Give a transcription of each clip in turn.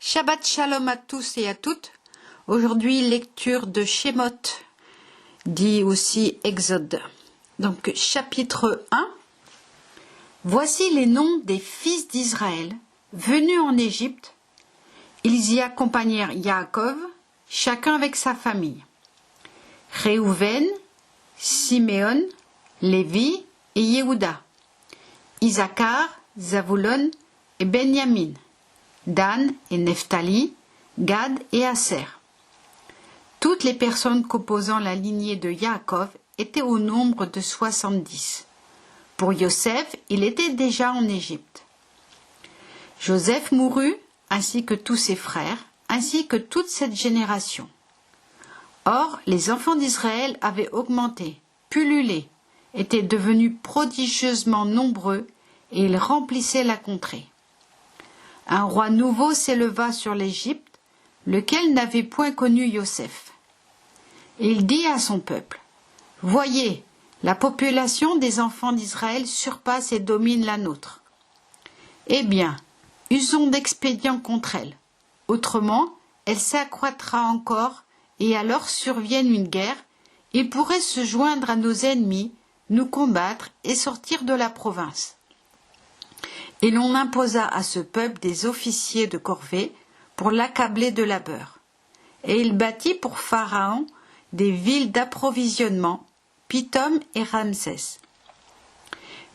Shabbat Shalom à tous et à toutes. Aujourd'hui, lecture de Shemot, dit aussi Exode. Donc, chapitre 1. Voici les noms des fils d'Israël venus en Égypte. Ils y accompagnèrent Yaakov, chacun avec sa famille. Réhouven, Siméon, Lévi et Yehuda. Isaacar, Zavulon et Benyamin. Dan et Nephtali, Gad et Aser. Toutes les personnes composant la lignée de Yaakov étaient au nombre de 70. Pour Yosef, il était déjà en Égypte. Joseph mourut, ainsi que tous ses frères, ainsi que toute cette génération. Or, les enfants d'Israël avaient augmenté, pullulé, étaient devenus prodigieusement nombreux, et ils remplissaient la contrée. Un roi nouveau s'éleva sur l'Égypte, lequel n'avait point connu Yosef. Et il dit à son peuple, « Voyez, la population des enfants d'Israël surpasse et domine la nôtre. Eh bien, usons d'expédients contre elle. Autrement, elle s'accroîtra encore, et alors survienne une guerre, et pourrait se joindre à nos ennemis, nous combattre et sortir de la province. » Et l'on imposa à ce peuple des officiers de corvée pour l'accabler de labeur. Et il bâtit pour Pharaon des villes d'approvisionnement, Pithom et Ramsès.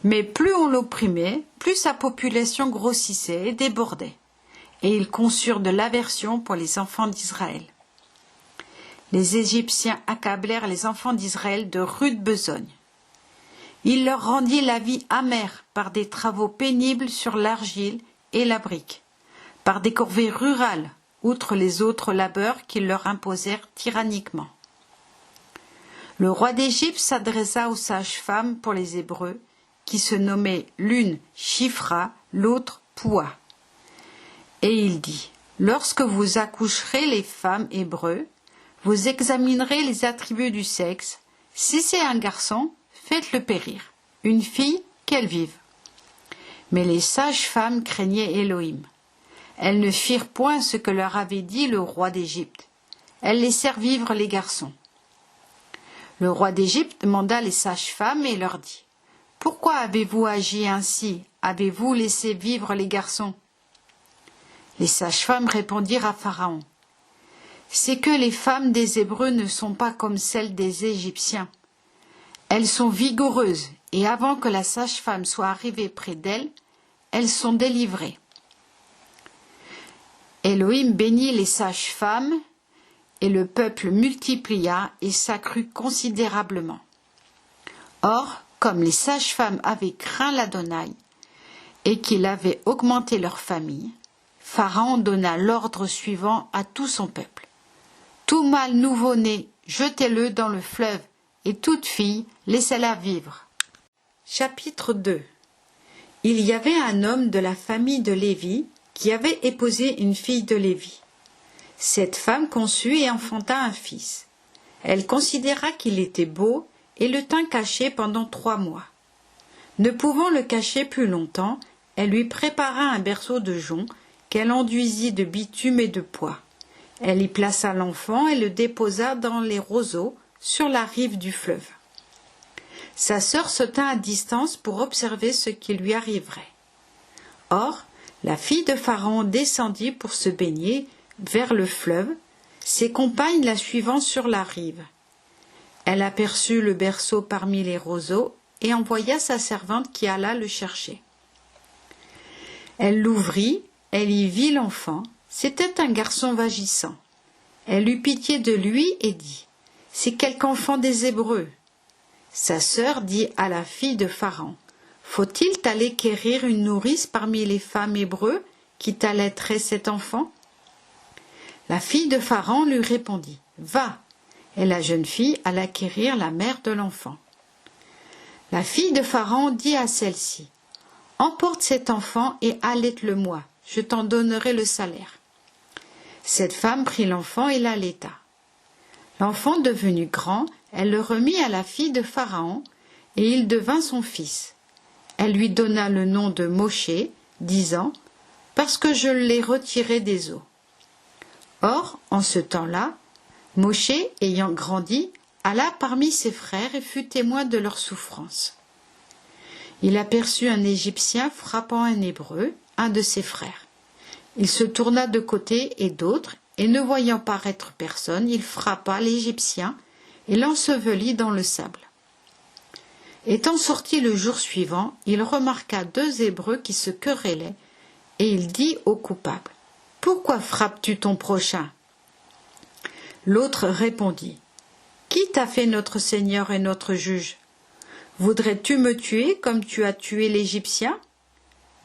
Mais plus on l'opprimait, plus sa population grossissait et débordait. Et ils conçurent de l'aversion pour les enfants d'Israël. Les Égyptiens accablèrent les enfants d'Israël de rude besogne. Il leur rendit la vie amère par des travaux pénibles sur l'argile et la brique, par des corvées rurales, outre les autres labeurs qu'ils leur imposèrent tyranniquement. Le roi d'Égypte s'adressa aux sages-femmes pour les Hébreux, qui se nommaient l'une Shifra, l'autre Poua. Et il dit, « Lorsque vous accoucherez les femmes hébreux, vous examinerez les attributs du sexe. Si c'est un garçon, faites-le périr. Une fille, qu'elle vive. » Mais les sages-femmes craignaient Élohim. Elles ne firent point ce que leur avait dit le roi d'Égypte. Elles laissèrent vivre les garçons. Le roi d'Égypte demanda les sages-femmes et leur dit, « Pourquoi avez-vous agi ainsi? Avez-vous laissé vivre les garçons ?» Les sages-femmes répondirent à Pharaon, « C'est que les femmes des Hébreux ne sont pas comme celles des Égyptiens. Elles sont vigoureuses, et avant que la sage-femme soit arrivée près d'elles, elles sont délivrées. » Élohim bénit les sages-femmes, et le peuple multiplia et s'accrut considérablement. Or, comme les sages-femmes avaient craint l'Adonai, et qu'il avait augmenté leur famille, Pharaon donna l'ordre suivant à tout son peuple. « Tout mâle nouveau-né, jetez-le dans le fleuve, et toute fille, laissez-la vivre. » Chapitre 2. Il y avait un homme de la famille de Lévi qui avait épousé une fille de Lévi. Cette femme conçut et enfanta un fils. Elle considéra qu'il était beau et le tint caché pendant 3 mois. Ne pouvant le cacher plus longtemps, elle lui prépara un berceau de jonc qu'elle enduisit de bitume et de pois. Elle y plaça l'enfant et le déposa dans les roseaux sur la rive du fleuve. Sa sœur se tint à distance pour observer ce qui lui arriverait. Or, la fille de Pharaon descendit pour se baigner vers le fleuve, ses compagnes la suivant sur la rive. Elle aperçut le berceau parmi les roseaux et envoya sa servante qui alla le chercher. Elle l'ouvrit, elle y vit l'enfant, c'était un garçon vagissant. Elle eut pitié de lui et dit, « C'est quelque enfant des Hébreux. » Sa sœur dit à la fille de Pharaon, « Faut-il t'aller quérir une nourrice parmi les femmes hébreux qui t'allaiteraient cet enfant ?» La fille de Pharaon lui répondit, « Va !» Et la jeune fille alla quérir la mère de l'enfant. La fille de Pharaon dit à celle-ci, « Emporte cet enfant et allaite-le-moi, je t'en donnerai le salaire. » Cette femme prit l'enfant et l'allaita. L'enfant devenu grand, elle le remit à la fille de Pharaon, et il devint son fils. Elle lui donna le nom de Moshe, disant, « Parce que je l'ai retiré des eaux. » Or, en ce temps-là, Moshe, ayant grandi, alla parmi ses frères et fut témoin de leurs souffrances. Il aperçut un Égyptien frappant un Hébreu, un de ses frères. Il se tourna de côté et d'autre, et ne voyant paraître personne, il frappa l'Égyptien et l'ensevelit dans le sable. Étant sorti le jour suivant, il remarqua 2 Hébreux qui se querellaient, et il dit au coupable : « Pourquoi frappes-tu ton prochain ?» L'autre répondit : « Qui t'a fait notre Seigneur et notre juge ? Voudrais-tu me tuer comme tu as tué l'Égyptien ?»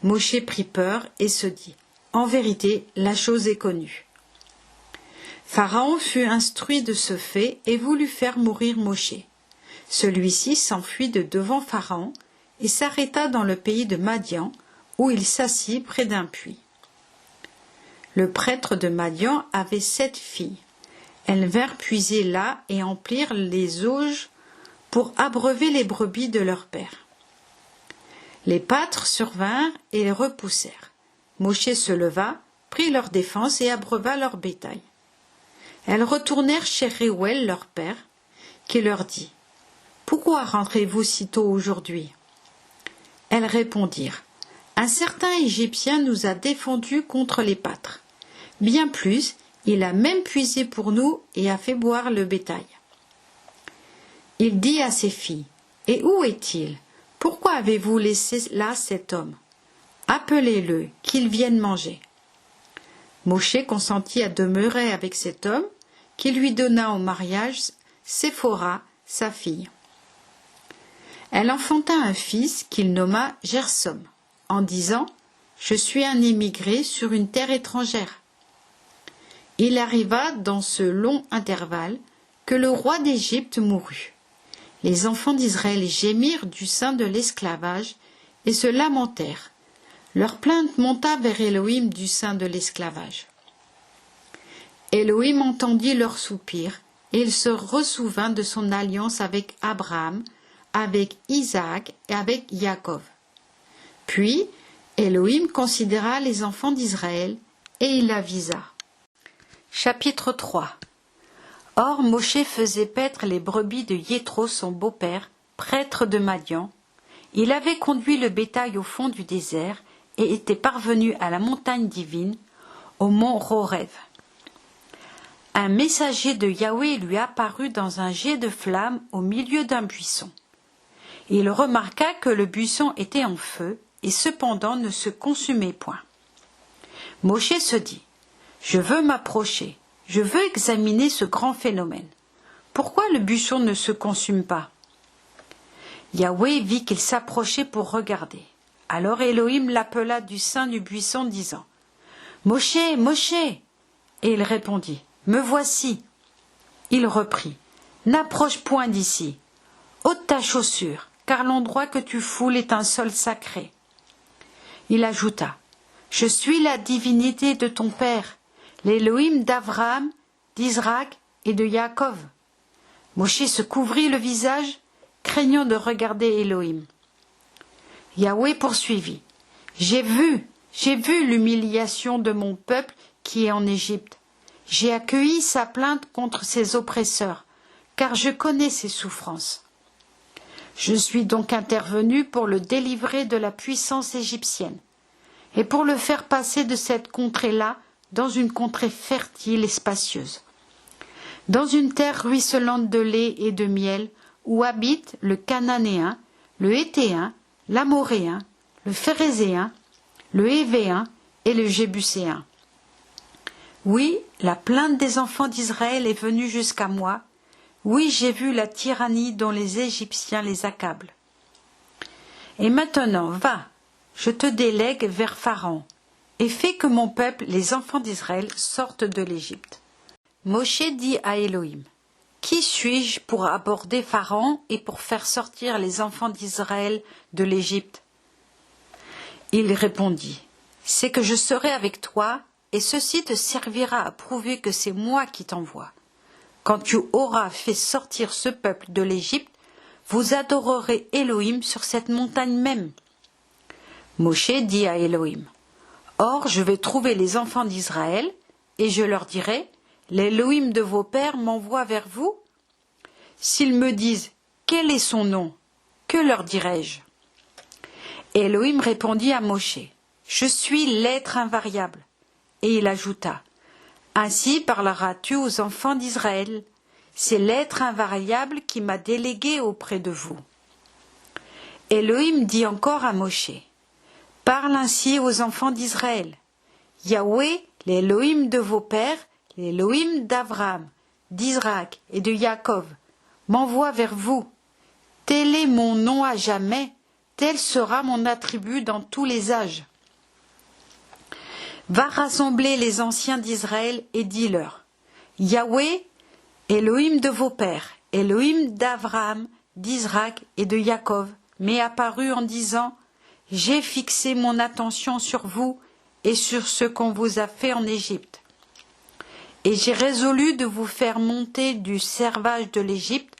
Moshe prit peur et se dit : « En vérité, la chose est connue. » Pharaon fut instruit de ce fait et voulut faire mourir Moshe. Celui-ci s'enfuit de devant Pharaon et s'arrêta dans le pays de Madian, où il s'assit près d'un puits. Le prêtre de Madian avait 7 filles. Elles vinrent puiser là et emplirent les auges pour abreuver les brebis de leur père. Les pâtres survinrent et les repoussèrent. Moshe se leva, prit leur défense et abreuva leur bétail. Elles retournèrent chez Réouel, leur père, qui leur dit : « Pourquoi rentrez-vous si tôt aujourd'hui ?» Elles répondirent : « Un certain Égyptien nous a défendus contre les pâtres. Bien plus, il a même puisé pour nous et a fait boire le bétail. » Il dit à ses filles : « Et où est-il ? Pourquoi avez-vous laissé là cet homme ? Appelez-le, qu'il vienne manger. » Moshe consentit à demeurer avec cet homme, qui lui donna au mariage Séphora, sa fille. Elle enfanta un fils qu'il nomma Gersom, en disant : « Je suis un émigré sur une terre étrangère. » Il arriva dans ce long intervalle que le roi d'Égypte mourut. Les enfants d'Israël gémirent du sein de l'esclavage et se lamentèrent. Leur plainte monta vers Élohim du sein de l'esclavage. Élohim entendit leurs soupirs et il se ressouvint de son alliance avec Abraham, avec Isaac et avec Jacob. Puis Élohim considéra les enfants d'Israël et il avisa. Chapitre 3. Or Moshe faisait paître les brebis de Jéthro, son beau-père, prêtre de Madian. Il avait conduit le bétail au fond du désert et était parvenu à la montagne divine, au mont Horeb. Un messager de Yahweh lui apparut dans un jet de flamme au milieu d'un buisson. Il remarqua que le buisson était en feu et cependant ne se consumait point. Moshe se dit : « Je veux m'approcher, je veux examiner ce grand phénomène. Pourquoi le buisson ne se consume pas ?» Yahweh vit qu'il s'approchait pour regarder. Alors Élohim l'appela du sein du buisson, disant : « Moshe, Moshe !» Et il répondit : « Me voici. » Il reprit : « N'approche point d'ici. Ôte ta chaussure, car l'endroit que tu foules est un sol sacré. » Il ajouta : « Je suis la divinité de ton père, l'Élohim d'Abraham, d'Isaac et de Jacob. » Moshe se couvrit le visage, craignant de regarder Élohim. Yahweh poursuivit : « J'ai vu l'humiliation de mon peuple qui est en Égypte. J'ai accueilli sa plainte contre ses oppresseurs, car je connais ses souffrances. Je suis donc intervenu pour le délivrer de la puissance égyptienne, et pour le faire passer de cette contrée-là dans une contrée fertile et spacieuse, dans une terre ruisselante de lait et de miel, où habitent le Cananéen, le Héthéen, l'Amoréen, le Phérézéen, le Hévéen et le Jébuséen. Oui, la plainte des enfants d'Israël est venue jusqu'à moi. Oui, j'ai vu la tyrannie dont les Égyptiens les accablent. Et maintenant, va, je te délègue vers Pharaon, et fais que mon peuple, les enfants d'Israël, sortent de l'Égypte. » Moshe dit à Élohim : « Qui suis-je pour aborder Pharaon et pour faire sortir les enfants d'Israël de l'Égypte ?» Il répondit : « C'est que je serai avec toi, et ceci te servira à prouver que c'est moi qui t'envoie. Quand tu auras fait sortir ce peuple de l'Égypte, vous adorerez Élohim sur cette montagne même. » Moshe dit à Élohim : « Or, je vais trouver les enfants d'Israël, et je leur dirai, l'Élohim de vos pères m'envoie vers vous. S'ils me disent, quel est son nom? Que leur dirai-je? Élohim répondit à Moshe, je suis l'être invariable. Et il ajouta, ainsi parleras-tu aux enfants d'Israël. C'est l'être invariable qui m'a délégué auprès de vous. Élohim dit encore à Moshe, parle ainsi aux enfants d'Israël. Yahweh, l'Élohim de vos pères, l'Élohim d'Abraham, d'Isaac et de Jacob, m'envoie vers vous. Tel est mon nom à jamais, tel sera mon attribut dans tous les âges. Va rassembler les anciens d'Israël et dis-leur, Yahweh, Élohim de vos pères, Élohim d'Abraham, d'Isaac et de Jacob, m'est apparu en disant, j'ai fixé mon attention sur vous et sur ce qu'on vous a fait en Égypte. Et j'ai résolu de vous faire monter du servage de l'Égypte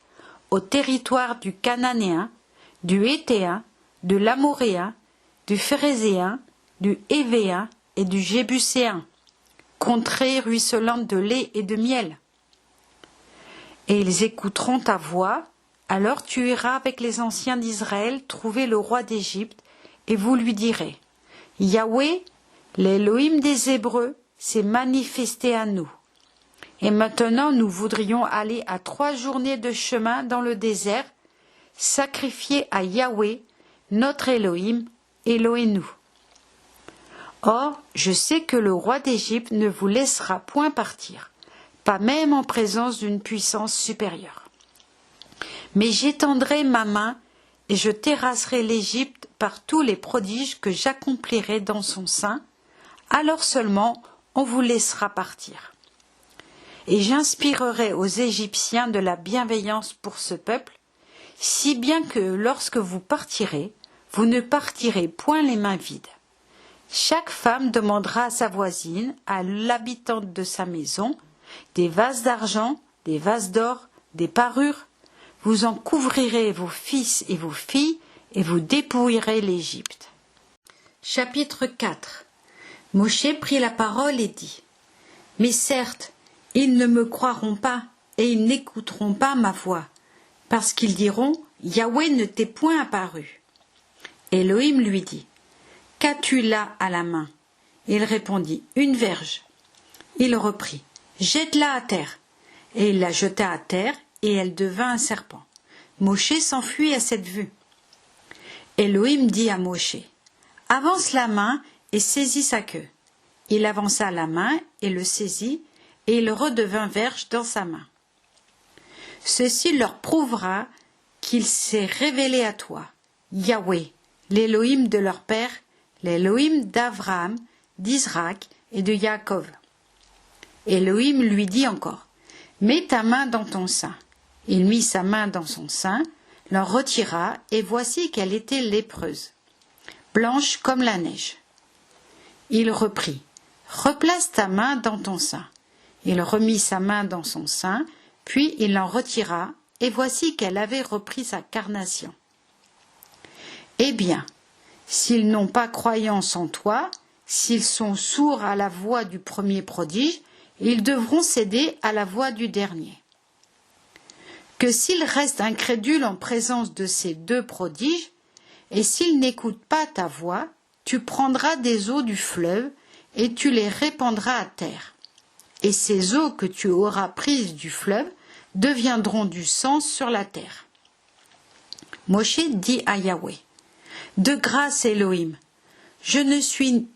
au territoire du Cananéen, du Héthéen, de l'Amoréen, du Phérézéen, du Hévéen et du Jébuséen, contrée ruisselante de lait et de miel. Et ils écouteront ta voix, alors tu iras avec les anciens d'Israël trouver le roi d'Égypte, et vous lui direz, Yahweh, l'Élohim des Hébreux, s'est manifesté à nous. Et maintenant nous voudrions aller à 3 journées de chemin dans le désert, sacrifier à Yahweh, notre Élohim, Élohim-nous. Or, je sais que le roi d'Égypte ne vous laissera point partir, pas même en présence d'une puissance supérieure. Mais j'étendrai ma main et je terrasserai l'Égypte par tous les prodiges que j'accomplirai dans son sein, alors seulement on vous laissera partir. Et j'inspirerai aux Égyptiens de la bienveillance pour ce peuple, si bien que lorsque vous partirez, vous ne partirez point les mains vides. Chaque femme demandera à sa voisine, à l'habitante de sa maison, des vases d'argent, des vases d'or, des parures. Vous en couvrirez vos fils et vos filles, et vous dépouillerez l'Égypte. Chapitre 4. Moshe prit la parole et dit, mais certes, ils ne me croiront pas, et ils n'écouteront pas ma voix, parce qu'ils diront, Yahweh ne t'est point apparu. Élohim lui dit, qu'as-tu là à la main? Il répondit, une verge. Il reprit, jette-la à terre. Et il la jeta à terre, et elle devint un serpent. Moshe s'enfuit à cette vue. Élohim dit à Moshe, avance la main et saisis sa queue. Il avança la main et le saisit, et il redevint verge dans sa main. Ceci leur prouvera qu'il s'est révélé à toi, Yahweh, l'Élohim de leur père, l'Élohim d'Abraham, d'Isaac et de Jacob. Élohim lui dit encore, mets ta main dans ton sein. Il mit sa main dans son sein, l'en retira, et voici qu'elle était lépreuse, blanche comme la neige. Il reprit, replace ta main dans ton sein. Il remit sa main dans son sein, puis il l'en retira, et voici qu'elle avait repris sa carnation. Eh bien, s'ils n'ont pas croyance en toi, s'ils sont sourds à la voix du premier prodige, ils devront céder à la voix du dernier. Que s'ils restent incrédules en présence de ces 2 prodiges, et s'ils n'écoutent pas ta voix, tu prendras des eaux du fleuve, et tu les répandras à terre. Et ces eaux que tu auras prises du fleuve deviendront du sang sur la terre. Moshe dit à Yahweh, de grâce Élohim, je ne suis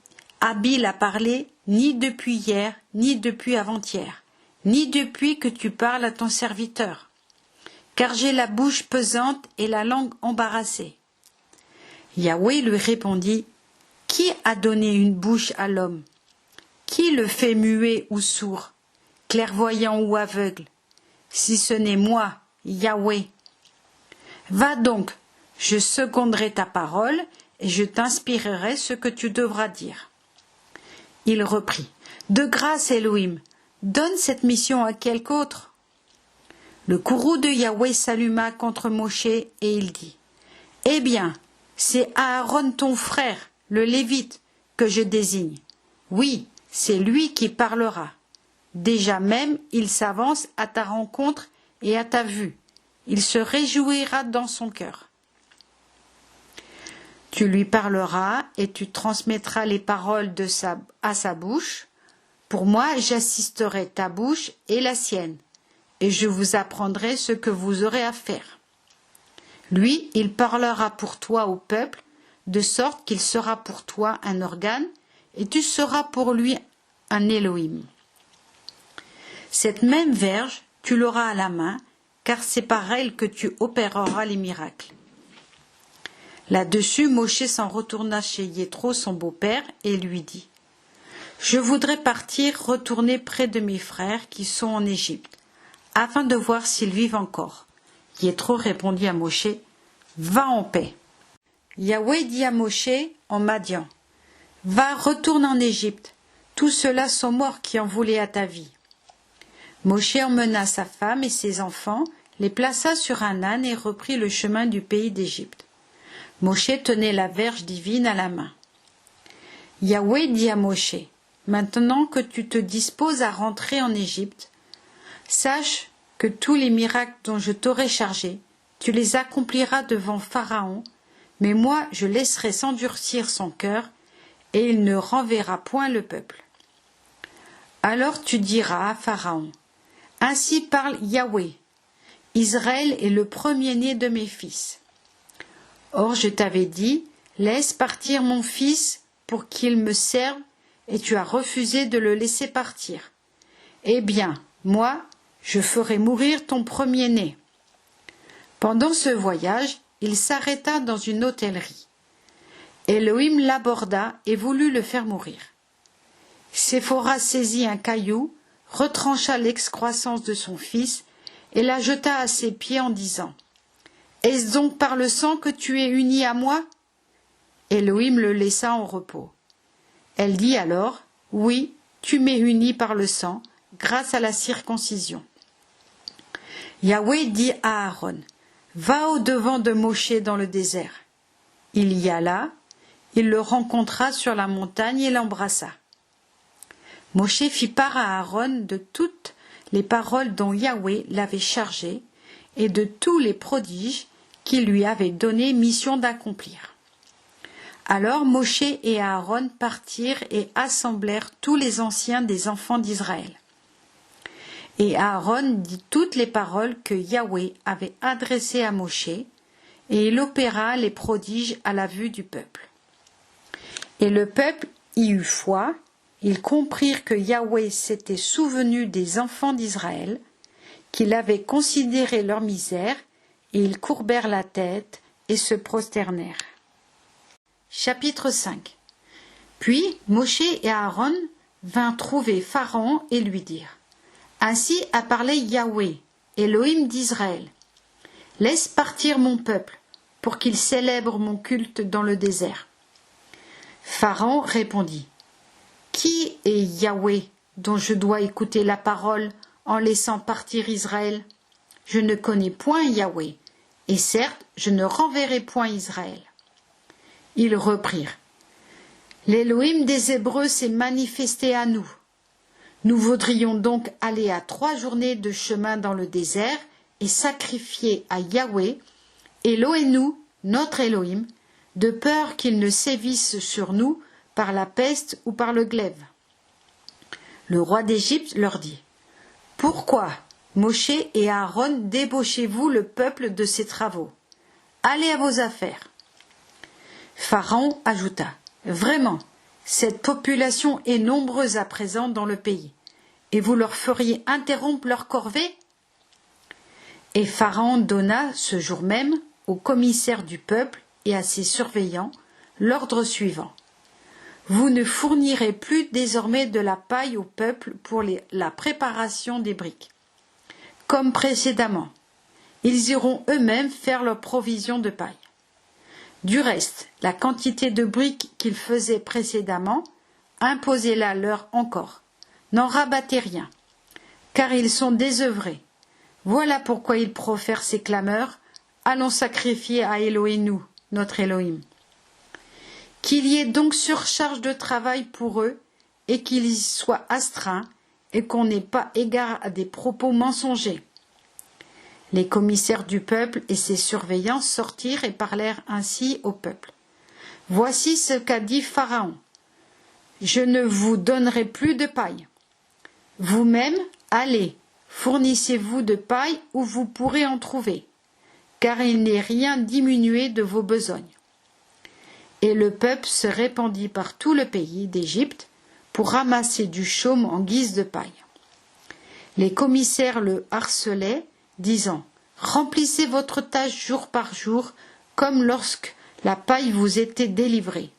habile à parler ni depuis hier, ni depuis avant-hier, ni depuis que tu parles à ton serviteur, car j'ai la bouche pesante et la langue embarrassée. Yahweh lui répondit, qui a donné une bouche à l'homme? Qui le fait muet ou sourd, clairvoyant ou aveugle, si ce n'est moi, Yahweh? Va donc, je seconderai ta parole, et je t'inspirerai ce que tu devras dire. Il reprit, de grâce Élohim, donne cette mission à quelque autre. Le courroux de Yahweh s'alluma contre Moshe, et il dit, eh bien, c'est Aaron ton frère, le Lévite, que je désigne. Oui, c'est lui qui parlera. déjà même il s'avance à ta rencontre et à ta vue. Il se réjouira dans son cœur. Tu lui parleras et tu transmettras les paroles à sa bouche. Pour moi, j'assisterai ta bouche et la sienne, et je vous apprendrai ce que vous aurez à faire. Lui, il parlera pour toi au peuple, de sorte qu'il sera pour toi un organe, et tu seras pour lui un Elohim. Cette même verge, tu l'auras à la main, car c'est par elle que tu opéreras les miracles. Là-dessus, Moshe s'en retourna chez Yéthro, son beau-père, et lui dit « Je voudrais partir, retourner près de mes frères qui sont en Égypte, afin de voir s'ils vivent encore. » Yéthro répondit à Moshe « Va en paix. » Yahweh dit à Moshe en Madian « Va, retourne en Égypte. Tous ceux-là sont morts qui en voulaient à ta vie. » Moshe emmena sa femme et ses enfants, les plaça sur un âne et reprit le chemin du pays d'Égypte. Moshe tenait la verge divine à la main. Yahweh dit à Moshe « Maintenant que tu te disposes à rentrer en Égypte, sache que tous les miracles dont je t'aurai chargé, tu les accompliras devant Pharaon, mais moi je laisserai s'endurcir son cœur, et il ne renverra point le peuple. Alors tu diras à Pharaon, ainsi parle Yahweh, Israël est le premier-né de mes fils. Or je t'avais dit, laisse partir mon fils pour qu'il me serve, et tu as refusé de le laisser partir. Eh bien, moi, je ferai mourir ton premier-né. Pendant ce voyage, il s'arrêta dans une hôtellerie. Elohim l'aborda et voulut le faire mourir. Séphora saisit un caillou, retrancha l'excroissance de son fils et la jeta à ses pieds en disant « Est-ce donc par le sang que tu es uni à moi ?» Elohim le laissa en repos. Elle dit alors « Oui, tu m'es uni par le sang, grâce à la circoncision. » Yahweh dit à Aaron « Va au-devant de Moshe dans le désert. » Il y alla, il le rencontra sur la montagne et l'embrassa. Moshe fit part à Aaron de toutes les paroles dont Yahweh l'avait chargé et de tous les prodiges qu'il lui avait donné mission d'accomplir. Alors Moshe et Aaron partirent et assemblèrent tous les anciens des enfants d'Israël. Et Aaron dit toutes les paroles que Yahweh avait adressées à Moshe, et il opéra les prodiges à la vue du peuple. Et le peuple y eut foi, ils comprirent que Yahweh s'était souvenu des enfants d'Israël, qu'il avait considéré leur misère, et ils courbèrent la tête et se prosternèrent. Chapitre 5. Puis Moshe et Aaron vinrent trouver Pharaon et lui dirent « Ainsi a parlé Yahweh, Elohim d'Israël. Laisse partir mon peuple, pour qu'il célèbre mon culte dans le désert. » Pharaon répondit « Qui est Yahweh, dont je dois écouter la parole en laissant partir Israël? Je ne connais point Yahweh, et certes, je ne renverrai point Israël. » Ils reprirent « L'Élohim des Hébreux s'est manifesté à nous. Nous voudrions donc aller à 3 journées de chemin dans le désert et sacrifier à Yahweh, Elohenu, notre Elohim, de peur qu'il ne sévisse sur nous par la peste ou par le glaive. » Le roi d'Égypte leur dit « Pourquoi, Moshe et Aaron, débauchez-vous le peuple de ses travaux? Allez à vos affaires. » Pharaon ajouta « Vraiment, cette population est nombreuse à présent dans le pays, et vous leur feriez interrompre leur corvée ?» Et Pharaon donna ce jour même aux commissaires du peuple et à ses surveillants l'ordre suivant. Vous ne fournirez plus désormais de la paille au peuple pour la préparation des briques. Comme précédemment, ils iront eux-mêmes faire leur provision de paille. Du reste, la quantité de briques qu'ils faisaient précédemment, imposez-la leur encore. N'en rabattez rien, car ils sont désœuvrés. Voilà pourquoi ils profèrent ces clameurs. Allons sacrifier à Elohenu, notre Elohim. Qu'il y ait donc surcharge de travail pour eux, et qu'ils y soient astreints, et qu'on n'ait pas égard à des propos mensongers. Les commissaires du peuple et ses surveillants sortirent et parlèrent ainsi au peuple. Voici ce qu'a dit Pharaon. Je ne vous donnerai plus de paille. Vous-même, allez, fournissez-vous de paille où vous pourrez en trouver, car il n'est rien diminué de vos besognes. Et le peuple se répandit par tout le pays d'Égypte pour ramasser du chaume en guise de paille. Les commissaires le harcelaient, disant « Remplissez votre tâche jour par jour, comme lorsque la paille vous était délivrée. »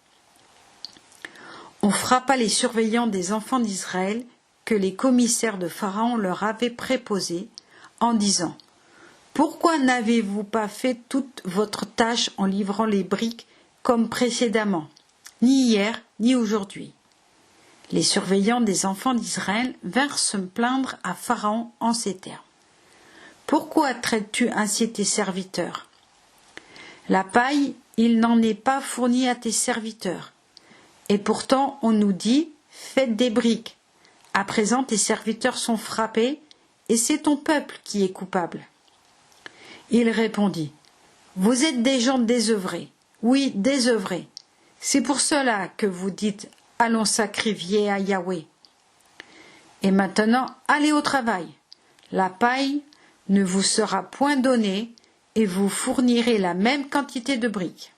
On frappa les surveillants des enfants d'Israël que les commissaires de Pharaon leur avaient préposés, en disant « Pourquoi n'avez-vous pas fait toute votre tâche en livrant les briques comme précédemment, ni hier, ni aujourd'hui ?» Les surveillants des enfants d'Israël vinrent se plaindre à Pharaon en ces termes. « Pourquoi traites-tu ainsi tes serviteurs? La paille, il n'en est pas fournie à tes serviteurs. Et pourtant, on nous dit, faites des briques. À présent, tes serviteurs sont frappés, et c'est ton peuple qui est coupable. » Il répondit, « Vous êtes des gens désœuvrés. Oui, désœuvrés. C'est pour cela que vous dites, allons sacrifier à Yahweh. Et maintenant, allez au travail. La paille ne vous sera point donnée, et vous fournirez la même quantité de briques. »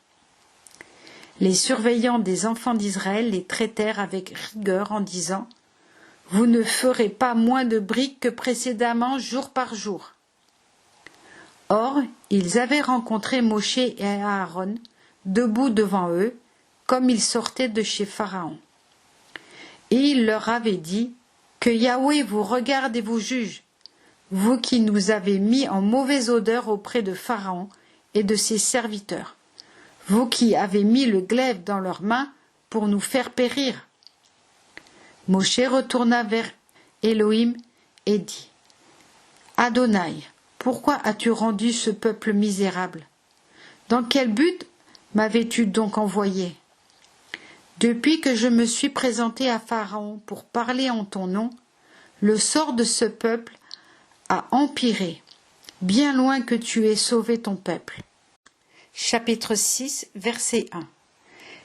Les surveillants des enfants d'Israël les traitèrent avec rigueur en disant « Vous ne ferez pas moins de briques que précédemment jour par jour. » Or, ils avaient rencontré Moshe et Aaron debout devant eux, comme ils sortaient de chez Pharaon. Et il leur avait dit « Que Yahweh vous regarde et vous juge, vous qui nous avez mis en mauvaise odeur auprès de Pharaon et de ses serviteurs. Vous qui avez mis le glaive dans leurs mains pour nous faire périr. » Moshe retourna vers Elohim et dit « Adonai, pourquoi as-tu rendu ce peuple misérable? Dans quel but m'avais-tu donc envoyé? Depuis que je me suis présenté à Pharaon pour parler en ton nom, le sort de ce peuple a empiré, bien loin que tu aies sauvé ton peuple. » Chapitre 6, verset 1.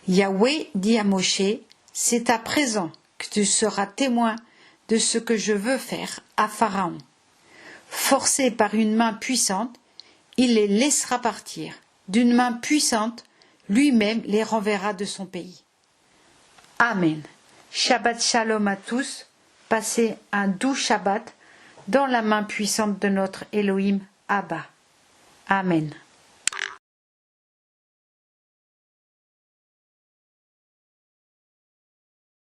Yahweh dit à Moshe, « C'est à présent que tu seras témoin de ce que je veux faire à Pharaon. Forcé par une main puissante, il les laissera partir. D'une main puissante, lui-même les renverra de son pays. » Amen. Shabbat shalom à tous. Passez un doux Shabbat dans la main puissante de notre Elohim Abba. Amen.